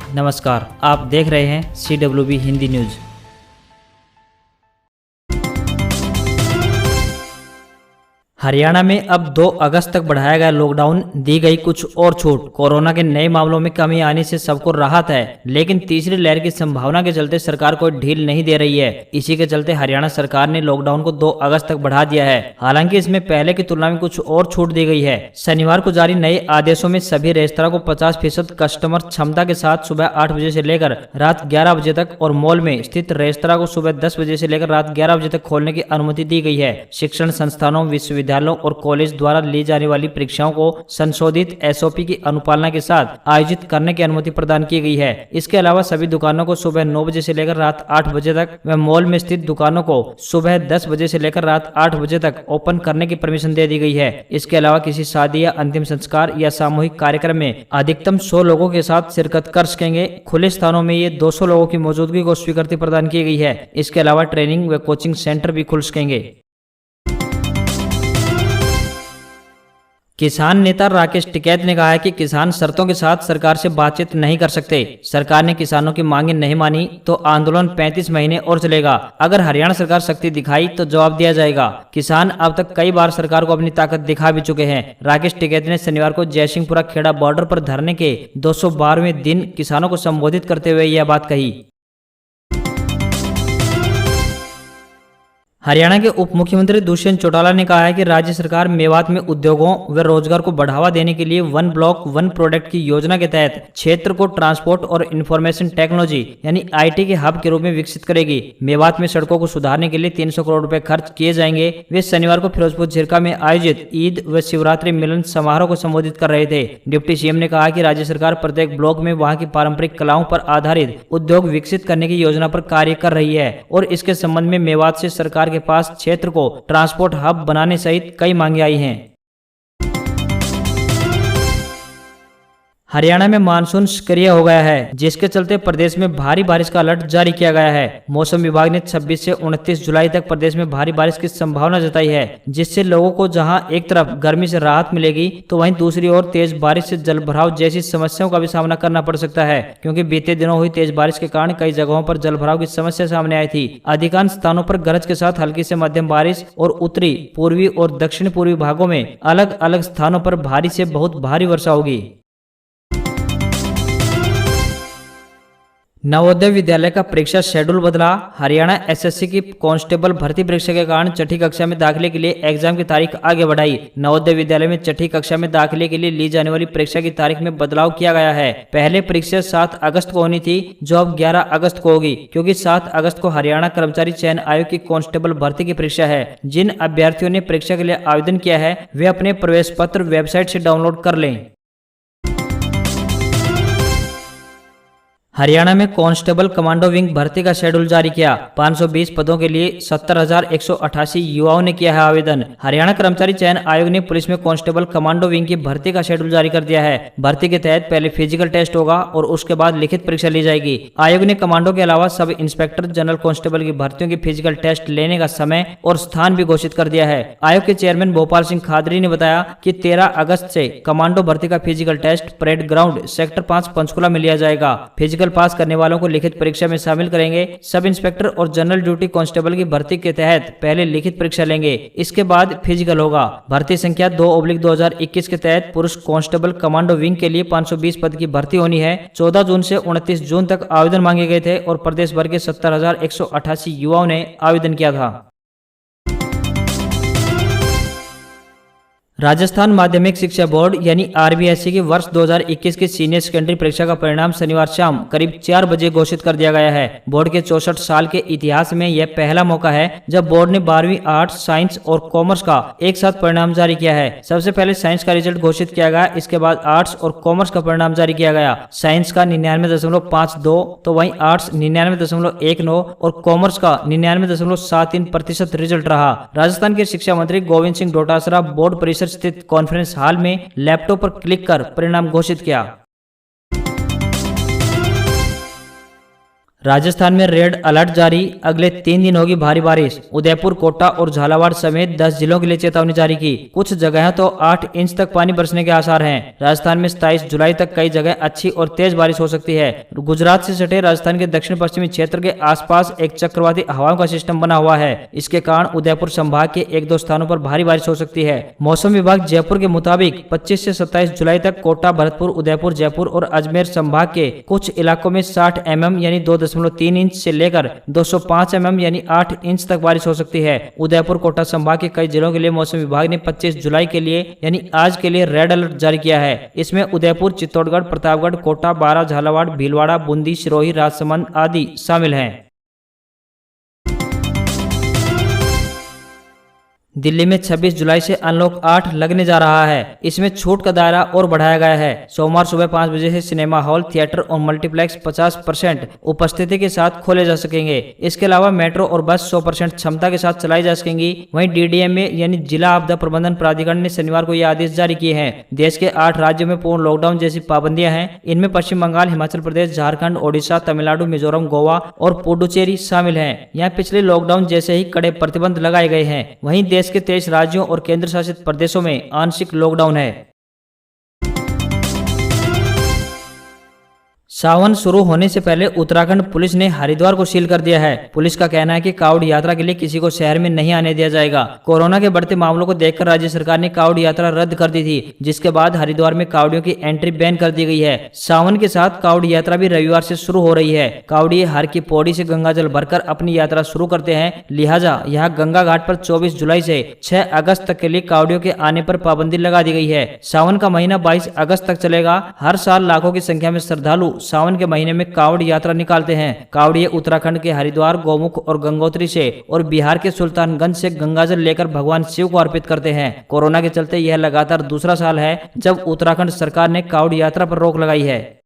नमस्कार, आप देख रहे हैं CWB हिंदी न्यूज। हरियाणा में अब 2 अगस्त तक बढ़ाया गया लॉकडाउन, दी गई कुछ और छूट। कोरोना के नए मामलों में कमी आने से सबको राहत है, लेकिन तीसरी लहर की संभावना के चलते सरकार कोई ढील नहीं दे रही है। इसी के चलते हरियाणा सरकार ने लॉकडाउन को 2 अगस्त तक बढ़ा दिया है। हालांकि इसमें पहले की तुलना में कुछ और छूट दी गई है। शनिवार को जारी नए आदेशों में सभी रेस्तरां को 50% कस्टमर क्षमता के साथ सुबह 8 बजे से लेकर रात 11 बजे तक और मॉल में स्थित रेस्तरां को सुबह 10 बजे से लेकर रात 11 बजे तक खोलने की अनुमति दी गई है। शिक्षण संस्थानों, विश्वविद्यालयों और कॉलेज द्वारा ली जाने वाली परीक्षाओं को संशोधित SOP की अनुपालना के साथ आयोजित करने की अनुमति प्रदान की गई है। इसके अलावा सभी दुकानों को सुबह 9 बजे से लेकर रात 8 बजे तक व मॉल में स्थित दुकानों को सुबह 10 बजे से लेकर रात 8 बजे तक ओपन करने की परमिशन दे दी गई है। इसके अलावा किसी शादी या अंतिम संस्कार या सामूहिक कार्यक्रम में अधिकतम 100 लोगों के साथ शिरकत कर सकेंगे। खुले स्थानों में ये 200 लोगों की मौजूदगी को स्वीकृति प्रदान की गई है। इसके अलावा ट्रेनिंग व कोचिंग सेंटर भी खुल सकेंगे। किसान नेता राकेश टिकैत ने कहा है कि किसान शर्तों के साथ सरकार से बातचीत नहीं कर सकते। सरकार ने किसानों की मांगें नहीं मानी तो आंदोलन 35 महीने और चलेगा। अगर हरियाणा सरकार सख्ती दिखाई तो जवाब दिया जाएगा। किसान अब तक कई बार सरकार को अपनी ताकत दिखा भी चुके हैं। राकेश टिकैत ने शनिवार को जयसिंहपुरा खेड़ा बॉर्डर पर धरने के 212वें दिन किसानों को संबोधित करते हुए यह बात कही। हरियाणा के उप मुख्यमंत्री दुष्यंत चौटाला ने कहा है कि राज्य सरकार मेवात में उद्योगों व रोजगार को बढ़ावा देने के लिए 1 ब्लॉक 1 प्रोडक्ट की योजना के तहत क्षेत्र को ट्रांसपोर्ट और इंफॉर्मेशन टेक्नोलॉजी यानी IT के हब के रूप में विकसित करेगी। मेवात में सड़कों को सुधारने के लिए 300 करोड़ रुपए खर्च किए जाएंगे। वे शनिवार को फिरोजपुर झिरका में आयोजित ईद व शिवरात्रि मिलन समारोह को संबोधित कर रहे थे। डिप्टी CM ने कहा कि राज्य सरकार प्रत्येक ब्लॉक में वहां की पारंपरिक कलाओं पर आधारित उद्योग विकसित करने की योजना पर कार्य कर रही है और इसके संबंध में मेवात से सरकार के पास क्षेत्र को ट्रांसपोर्ट हब बनाने सहित कई मांगे आई हैं। हरियाणा में मानसून सक्रिय हो गया है, जिसके चलते प्रदेश में भारी बारिश का अलर्ट जारी किया गया है। मौसम विभाग ने 26 से 29 जुलाई तक प्रदेश में भारी बारिश की संभावना जताई है, जिससे लोगों को जहां एक तरफ गर्मी से राहत मिलेगी तो वहीं दूसरी ओर तेज बारिश से जलभराव जैसी समस्याओं का भी सामना करना पड़ सकता है, क्योंकि बीते दिनों हुई तेज बारिश के कारण कई जगहों पर जलभराव की समस्या सामने आई थी। अधिकांश स्थानों पर गरज के साथ हल्की से मध्यम बारिश और उत्तरी, पूर्वी और दक्षिण पूर्वी भागों में अलग अलग स्थानों पर भारी से बहुत भारी वर्षा होगी। नवोदय विद्यालय का परीक्षा शेड्यूल बदला। हरियाणा SSC की कांस्टेबल भर्ती परीक्षा के कारण छठी कक्षा में दाखिले के लिए एग्जाम की तारीख आगे बढ़ाई। नवोदय विद्यालय में छठी कक्षा में दाखिले के लिए ली जाने वाली परीक्षा की तारीख में बदलाव किया गया है। पहले परीक्षा 7 अगस्त को होनी थी, जो अब 11 अगस्त को होगी, क्योंकि 7 अगस्त को हरियाणा कर्मचारी चयन आयोग की कांस्टेबल भर्ती की परीक्षा है। जिन अभ्यर्थियों ने परीक्षा के लिए आवेदन किया है वे अपने प्रवेश पत्र वेबसाइट से डाउनलोड कर लें। हरियाणा में कांस्टेबल कमांडो विंग भर्ती का शेड्यूल जारी किया। 520 पदों के लिए 70,188 युवाओं ने किया है आवेदन। हरियाणा कर्मचारी चयन आयोग ने पुलिस में कांस्टेबल कमांडो विंग की भर्ती का शेड्यूल जारी कर दिया है। भर्ती के तहत पहले फिजिकल टेस्ट होगा और उसके बाद लिखित परीक्षा ली जाएगी। आयोग ने कमांडो के अलावा सब इंस्पेक्टर जनरल कांस्टेबल की भर्तियों की फिजिकल टेस्ट लेने का समय और स्थान भी घोषित कर दिया है। आयोग के चेयरमैन भोपाल सिंह खादरी ने बताया कि 13 अगस्त से कमांडो भर्ती का physical test parade ground sector 5 Panchkula में लिया जाएगा। फिजिकल पास करने वालों को लिखित परीक्षा में शामिल करेंगे। सब इंस्पेक्टर और जनरल ड्यूटी कांस्टेबल की भर्ती के तहत पहले लिखित परीक्षा लेंगे, इसके बाद फिजिकल होगा। भर्ती संख्या 2/2021 के तहत पुरुष कांस्टेबल कमांडो विंग के लिए 520 पद की भर्ती होनी है। 14 जून से 29 जून तक आवेदन मांगे गए थे और प्रदेश भर के 70,188 युवाओं ने आवेदन किया था। राजस्थान माध्यमिक शिक्षा बोर्ड यानी RBSC की वर्ष 2021 की सीनियर सेकेंडरी परीक्षा का परिणाम शनिवार शाम करीब 4 बजे घोषित कर दिया गया है। बोर्ड के 64 साल के इतिहास में यह पहला मौका है जब बोर्ड ने 12वीं आर्ट्स, साइंस और कॉमर्स का एक साथ परिणाम जारी किया है। सबसे पहले साइंस का रिजल्ट घोषित किया गया, इसके बाद आर्ट्स और कॉमर्स का परिणाम जारी किया गया। साइंस का 99.52 तो वहीं आर्ट्स 99.19 और कॉमर्स का 99.73% रिजल्ट रहा। राजस्थान के शिक्षा मंत्री गोविंद सिंह डोटासरा बोर्ड परिसर स्थित कॉन्फ्रेंस हॉल में लैपटॉप पर क्लिक कर परिणाम घोषित किया। राजस्थान में रेड अलर्ट जारी, अगले 3 दिन होगी भारी बारिश। उदयपुर, कोटा और झालावाड़ समेत 10 जिलों के लिए चेतावनी जारी की। कुछ जगह तो 8 इंच तक पानी बरसने के आसार हैं। राजस्थान में 27 जुलाई तक कई जगह अच्छी और तेज बारिश हो सकती है। गुजरात से सटे राजस्थान के दक्षिण पश्चिमी क्षेत्र के आसपास एक चक्रवाती हवाओं का सिस्टम बना हुआ है। इसके कारण उदयपुर संभाग के 1-2 स्थानों पर भारी बारिश हो सकती है। मौसम विभाग जयपुर के मुताबिक 25 से 27 जुलाई तक कोटा, भरतपुर, उदयपुर, जयपुर और अजमेर संभाग के कुछ इलाकों में 60 mm यानी 2.3 इंच से लेकर 205 mm यानी 8 इंच तक बारिश हो सकती है। उदयपुर, कोटा संभाग के कई जिलों के लिए मौसम विभाग ने 25 जुलाई के लिए यानी आज के लिए रेड अलर्ट जारी किया है। इसमें उदयपुर, चित्तौड़गढ़, प्रतापगढ़, कोटा, बारां, झालावाड़, भीलवाड़ा, बूंदी, सिरोही, राजसमंद आदि शामिल हैं। दिल्ली में 26 जुलाई से अनलॉक 8 लगने जा रहा है। इसमें छूट का दायरा और बढ़ाया गया है। सोमवार सुबह 5 बजे से सिनेमा हॉल, थिएटर और मल्टीप्लेक्स 50% उपस्थिति के साथ खोले जा सकेंगे। इसके अलावा मेट्रो और बस 100% क्षमता के साथ चलाई जा सकेंगी। वहीं डीडीएमए यानी जिला आपदा प्रबंधन प्राधिकरण ने शनिवार को ये आदेश जारी किए हैं। देश के 8 राज्यों में पूर्ण लॉकडाउन जैसी पाबंदियां हैं। इनमें पश्चिम बंगाल, हिमाचल प्रदेश, झारखंड, ओडिशा, तमिलनाडु, मिजोरम, गोवा और पुडुचेरी शामिल हैं। यहाँ पिछले लॉकडाउन जैसे ही कड़े प्रतिबंध लगाए गए हैं। वहीं देश के 23 राज्यों और केंद्र शासित प्रदेशों में आंशिक लॉकडाउन है। सावन शुरू होने से पहले उत्तराखंड पुलिस ने हरिद्वार को सील कर दिया है। पुलिस का कहना है कि कावड़ यात्रा के लिए किसी को शहर में नहीं आने दिया जाएगा। कोरोना के बढ़ते मामलों को देखकर राज्य सरकार ने कावड़ यात्रा रद्द कर दी थी, जिसके बाद हरिद्वार में कावड़ियों की एंट्री बैन कर दी गई है। सावन के साथ कावड़ यात्रा भी रविवार से शुरू हो रही है। कावड़िए हर की पौड़ी से गंगाजल भरकर अपनी यात्रा शुरू करते हैं। लिहाजा यहाँ गंगा घाट पर 24 जुलाई से 6 अगस्त तक के लिए कावड़ियों के आने पर पाबंदी लगा दी गई है। सावन का महीना 22 अगस्त तक चलेगा। हर साल लाखों की संख्या में श्रद्धालु सावन के महीने में कावड़ यात्रा निकालते हैं। कावड़िए उत्तराखंड के हरिद्वार, गौमुख और गंगोत्री से और बिहार के सुल्तानगंज से गंगाजल लेकर भगवान शिव को अर्पित करते हैं। कोरोना के चलते यह लगातार दूसरा साल है जब उत्तराखंड सरकार ने कावड़ यात्रा पर रोक लगाई है।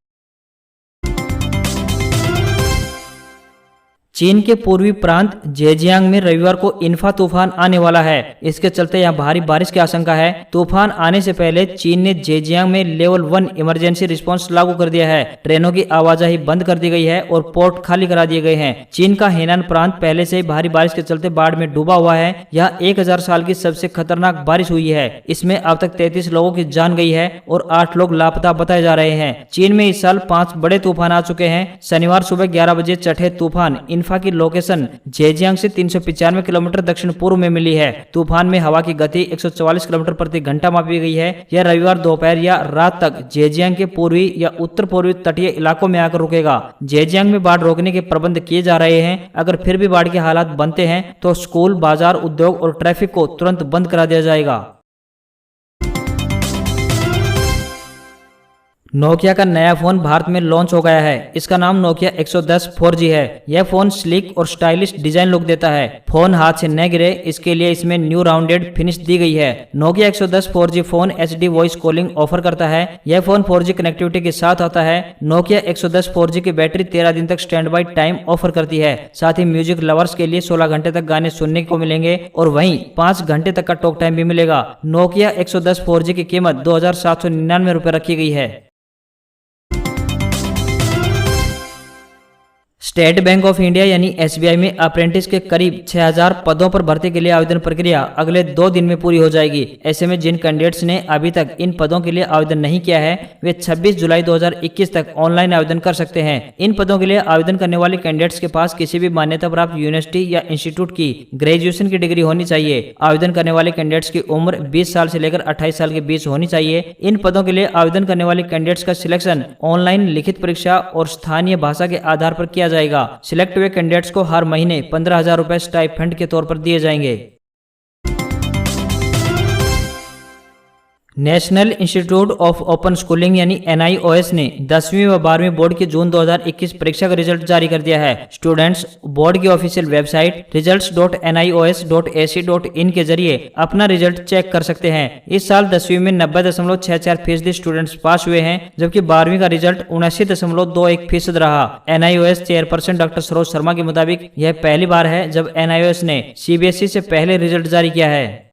चीन के पूर्वी प्रांत जेजियांग में रविवार को इंफा तूफान आने वाला है। इसके चलते यहाँ भारी बारिश की आशंका है। तूफान आने से पहले चीन ने जेजियांग में लेवल 1 इमरजेंसी रिस्पांस लागू कर दिया है। ट्रेनों की आवाजाही बंद कर दी गई है और पोर्ट खाली करा दिए गए हैं। चीन का हेनान प्रांत पहले से ही भारी बारिश के चलते बाढ़ में डूबा हुआ है। यहाँ 1000 साल की सबसे खतरनाक बारिश हुई है। इसमें अब तक 33 लोगों की जान गई है और 8 लोग लापता बताए जा रहे हैं। चीन में इस साल 5 बड़े तूफान आ चुके हैं। शनिवार सुबह 11 बजे छठे तूफान इंफा की लोकेशन जेजियांग से 395 किलोमीटर दक्षिण पूर्व में मिली है। तूफान में हवा की गति 144 किलोमीटर प्रति घंटा मापी गई है। यह रविवार दोपहर या रात तक जेजियांग के पूर्वी या उत्तर पूर्वी तटीय इलाकों में आकर रुकेगा। जेजियांग में बाढ़ रोकने के प्रबंध किए जा रहे हैं। अगर फिर भी बाढ़ के हालात बनते हैं तो स्कूल, बाजार, उद्योग और ट्रैफिक को तुरंत बंद करा दिया जाएगा। नोकिया का नया फोन भारत में लॉन्च हो गया है। इसका नाम नोकिया 110 4G है। यह फोन स्लिक और स्टाइलिश डिजाइन लुक देता है। फोन हाथ से न गिरे इसके लिए इसमें न्यू राउंडेड फिनिश दी गई है। Nokia 110 4G phone HD voice calling offer करता है। यह फोन 4G कनेक्टिविटी के साथ आता है। नोकिया 110 4G की बैटरी 13 दिन तक स्टैंड बाई टाइम ऑफर करती है। साथ ही म्यूजिक लवर्स के लिए 16 घंटे तक गाने सुनने को मिलेंगे और वहीं 5 घंटे तक का टॉक टाइम भी मिलेगा। नोकिया 110 4G की कीमत 2799 रुपए रखी गई है। स्टेट बैंक ऑफ इंडिया यानी SBI में अप्रेंटिस के करीब 6000 पदों पर भर्ती के लिए आवेदन प्रक्रिया अगले 2 दिन में पूरी हो जाएगी। ऐसे में जिन कैंडिडेट्स ने अभी तक इन पदों के लिए आवेदन नहीं किया है वे 26 जुलाई 2021 तक ऑनलाइन आवेदन कर सकते हैं। इन पदों के लिए आवेदन करने वाले कैंडिडेट्स के पास किसी भी मान्यता प्राप्त यूनिवर्सिटी या इंस्टीट्यूट की ग्रेजुएशन की डिग्री होनी चाहिए। आवेदन करने वाले कैंडिडेट्स की उम्र 20 साल से लेकर 28 साल के बीच होनी चाहिए। इन पदों के लिए आवेदन करने वाले कैंडिडेट्स का सिलेक्शन ऑनलाइन लिखित परीक्षा और स्थानीय भाषा के आधार पर किया जाएगा। सिलेक्ट हुए कैंडिडेट्स को हर महीने 15,000 रुपए स्टाइपेंड के तौर पर दिए जाएंगे। National institute of open schooling यानी NIOS ने 10वीं व 12वीं बोर्ड की जून 2021 परीक्षा का रिजल्ट जारी कर दिया है। स्टूडेंट्स बोर्ड की ऑफिशियल वेबसाइट results.nios.ac.in के जरिए अपना रिजल्ट चेक कर सकते हैं। इस साल 10वीं में 90.64% स्टूडेंट्स पास हुए हैं, जबकि 12वीं का रिजल्ट 79.21% रहा। NIOS chairperson doctor Saroj Sharma के मुताबिक यह पहली बार है जब NIOS ने CBSE से पहले रिजल्ट जारी किया है।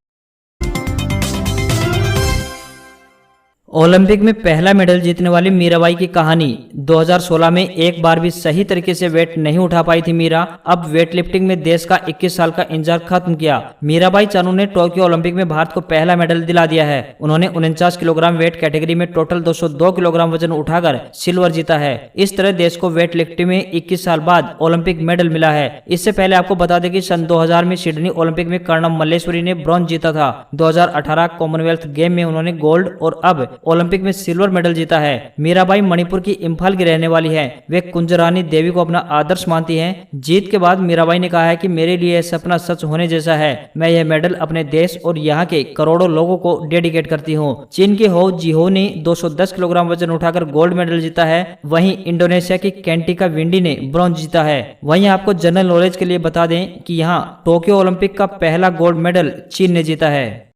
ओलंपिक में पहला मेडल जीतने वाली मीराबाई की कहानी। 2016 में एक बार भी सही तरीके से वेट नहीं उठा पाई थी मीरा। अब वेट लिफ्टिंग में देश का 21 साल का इंतजार खत्म किया। मीराबाई चानू ने टोक्यो ओलंपिक में भारत को पहला मेडल दिला दिया है। उन्होंने 49 किलोग्राम वेट कैटेगरी में टोटल 202 किलोग्राम वजन उठाकर सिल्वर जीता है। इस तरह देश को वेट लिफ्टिंग में 21 साल बाद ओलंपिक मेडल मिला है। इससे पहले आपको बता दें कि सन 2000 में सिडनी ओलंपिक में कर्णम मल्लेश्वरी ने ब्रॉन्ज जीता था। 2018 कॉमनवेल्थ गेम में उन्होंने गोल्ड और अब ओलंपिक में सिल्वर मेडल जीता है। मीराबाई मणिपुर की इम्फाल की रहने वाली है। वे कुंजरानी देवी को अपना आदर्श मानती हैं। जीत के बाद मीराबाई ने कहा है कि मेरे लिए यह सपना सच होने जैसा है। मैं यह मेडल अपने देश और यहाँ के करोड़ों लोगों को डेडिकेट करती हूँ। चीन के हो जिहो ने 210 किलोग्राम वजन उठाकर गोल्ड मेडल जीता है। वहीं इंडोनेशिया की कैंटिका विंडी ने ब्रॉन्ज जीता है। वहीं आपको जनरल नॉलेज के लिए बता दें कि यहाँ टोक्यो ओलंपिक का पहला गोल्ड मेडल चीन ने जीता है।